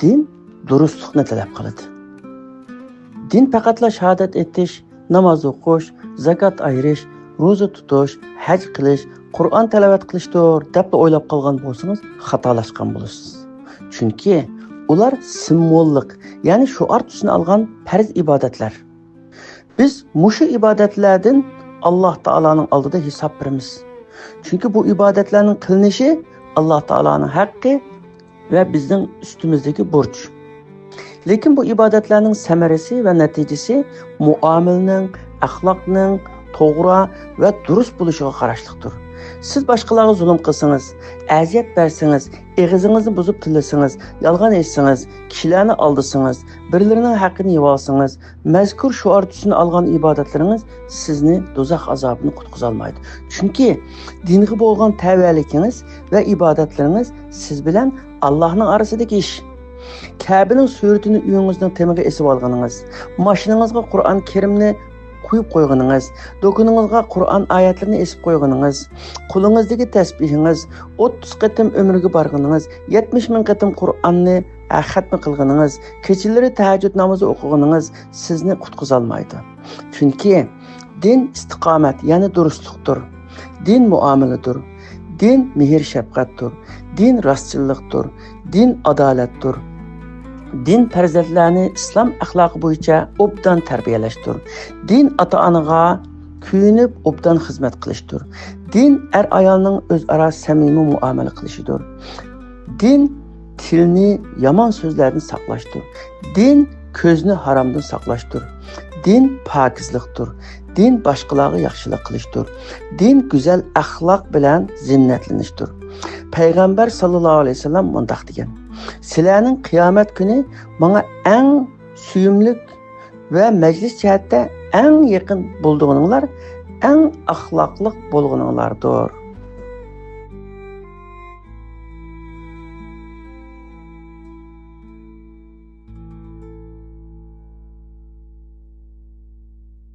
din durustluqni talab qiladi. Din faqatla shahodat etish, namoz o'qish, zakot ayirish, ro'za tutish, haj qilish, Qur'on tilovat qilishdir deb o'ylab qolgan bo'lsangiz, xatolashgan bo'lasiz. Chunki ular simvollik, ya'ni shuar tusini olgan farz ibodatlar. Biz mushu ibodatlardan Alloh taolaning oldida hisob beramiz. Chunki bu ibodatlarning qilinishi Alloh taolaning haqqi va bizning ustimizdagi burch. Lekin bu ibodatlarning samarasi va natijasi muomalaning, axloqning to'g'ri va durust bo'lishiga qarashliqdir. Siz boshqalarga zulm qilsangiz, aziyat bersangiz, eg'izingizni buzib tilasangiz, yolg'on aytsangiz, kishilarni aldasangiz, birlarining haqqini yeb olsangiz, mazkur shuar tusini olgan ibodatlaringiz sizni do'zax azobidan qutqiza olmaydi. Chunki dinga bo'lgan tavallikingiz va ibodatlaringiz siz bilan Allohning orasidagi ish. Kabening suratini uyingizning temiga esib olganingiz, mashinangizga Qur'on Karimni qo'yib qo'yganingiz, do'koningizga Qur'on oyatlarini esib qo'yganingiz, qo'lingizdagi tasbihingiz, 30 qatim umrga borganingiz, 70 ming qatim Qur'onni xatmi qilganingiz, kechalari tahajjud namozi o'qiganingiz sizni qutqiza olmaydi. Chunki din istiqomat, ya'ni durustlikdir. Din muomaladir. Din mehr-shafqatdir. Din rostchilikdir. Din adolatdir. Din farzandlarni islom axloqi bo'yicha obdan tarbiyalashdir. Din ota-onaga kuyinib obdan xizmat qilishdir. Din ayolning o'zaro samimiy muomala qilishidir. Din tilni yomon so'zlardan saqlashdir. Din ko'zni haromdan saqlashdir. Din pokizlikdir. Din boshqalarga yaxshilik qilishdir. Din go'zal axloq bilan zinnatlanishdir. Payg'ambar sallallohu alayhi vasallam mundaq degan: "Sizlarning qiyomat kuni menga eng suyumlik va majlis jihatda eng yaqin bo'lganinglar eng axloqli bo'lganinglardir."